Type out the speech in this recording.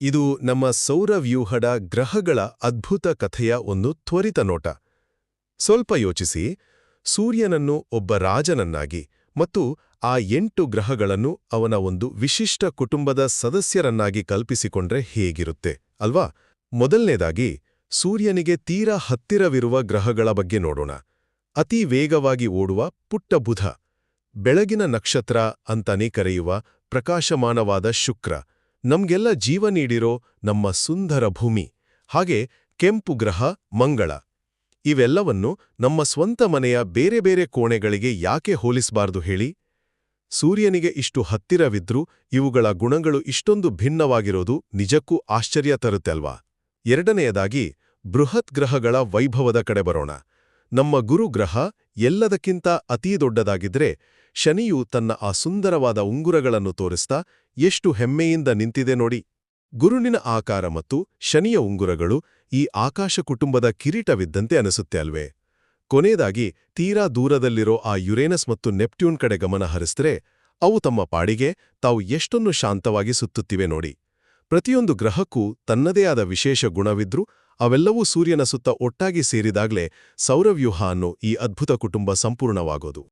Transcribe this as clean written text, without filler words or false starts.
ಇದು ನಮ್ಮ ಸೌರವ್ಯೂಹದ ಗ್ರಹಗಳ ಅದ್ಭುತ ಕಥೆಯ ಒಂದು ತ್ವರಿತ ನೋಟ. ಸ್ವಲ್ಪ ಯೋಚಿಸಿ, ಸೂರ್ಯನನ್ನು ಒಬ್ಬ ರಾಜನನ್ನಾಗಿ ಮತ್ತು ಆ 8 ಗ್ರಹಗಳನ್ನು ಅವನ ಒಂದು ವಿಶಿಷ್ಟ ಕುಟುಂಬದ ಸದಸ್ಯರನ್ನಾಗಿ ಕಲ್ಪಿಸಿಕೊಂಡ್ರೆ ಹೇಗಿರುತ್ತೆ ಅಲ್ವಾ? ಮೊದಲನೇದಾಗಿ ಸೂರ್ಯನಿಗೆ ತೀರಾ ಹತ್ತಿರವಿರುವ ಗ್ರಹಗಳ ಬಗ್ಗೆ ನೋಡೋಣ. ಅತಿ ವೇಗವಾಗಿ ಓಡುವ ಪುಟ್ಟ ಬುಧ, ಬೆಳಗಿನ ನಕ್ಷತ್ರ ಅಂತಾನೇ ಕರೆಯುವ ಪ್ರಕಾಶಮಾನವಾದ ಶುಕ್ರ, ನಮ್ಗೆಲ್ಲ ಜೀವ ನೀಡಿರೋ ನಮ್ಮ ಸುಂದರ ಭೂಮಿ, ಹಾಗೆ ಕೆಂಪು ಗ್ರಹ ಮಂಗಳ. ಇವೆಲ್ಲವನ್ನು ನಮ್ಮ ಸ್ವಂತ ಮನೆಯ ಬೇರೆ ಬೇರೆ ಕೋಣೆಗಳಿಗೆ ಯಾಕೆ ಹೋಲಿಸಬಾರ್ದು ಹೇಳಿ? ಸೂರ್ಯನಿಗೆ ಇಷ್ಟು ಹತ್ತಿರವಿದ್ರೂ ಇವುಗಳ ಗುಣಗಳು ಇಷ್ಟೊಂದು ಭಿನ್ನವಾಗಿರೋದು ನಿಜಕ್ಕೂ ಆಶ್ಚರ್ಯ ತರುತ್ತೆ ಅಲ್ವಾ? ಎರಡನೆಯದಾಗಿ ಬೃಹತ್ ಗ್ರಹಗಳ ವೈಭವದ ಕಡೆ ಬರೋಣ. ನಮ್ಮ ಗುರು ಗ್ರಹ ಎಲ್ಲದಕ್ಕಿಂತ ಅತೀ ದೊಡ್ಡದಾಗಿದ್ರೆ, ಶನಿಯು ತನ್ನ ಆ ಸುಂದರವಾದ ಉಂಗುರಗಳನ್ನು ತೋರಿಸ್ತಾ ಎಷ್ಟು ಹೆಮ್ಮೆಯಿಂದ ನಿಂತಿದೆ ನೋಡಿ. ಗುರುನಿನ ಆಕಾರ ಮತ್ತು ಶನಿಯ ಉಂಗುರಗಳು ಈ ಆಕಾಶ ಕುಟುಂಬದ ಕಿರೀಟವಿದ್ದಂತೆ ಅನಿಸುತ್ತೆ ಅಲ್ವೇ? ಕೊನೆಯದಾಗಿ ತೀರಾ ದೂರದಲ್ಲಿರೋ ಆ ಯುರೇನಸ್ ಮತ್ತು ನೆಪ್ಟ್ಯೂನ್ ಕಡೆ ಗಮನ ಹರಿಸಿದ್ರೆ, ಅವು ತಮ್ಮ ಪಾಡಿಗೆ ತಾವು ಎಷ್ಟೊಂದು ಶಾಂತವಾಗಿ ಸುತ್ತುತ್ತಿವೆ ನೋಡಿ. ಪ್ರತಿಯೊಂದು ಗ್ರಹಕ್ಕೂ ತನ್ನದೇ ಆದ ವಿಶೇಷ ಗುಣವಿದ್ರೂ ಅವೆಲ್ಲವೂ ಸೂರ್ಯನ ಸುತ್ತ ಒಟ್ಟಾಗಿ ಸೇರಿದಾಗಲೇ ಸೌರವ್ಯೂಹ ಅನ್ನೋ ಈ ಅದ್ಭುತ ಕುಟುಂಬ ಸಂಪೂರ್ಣವಾಗೋದು.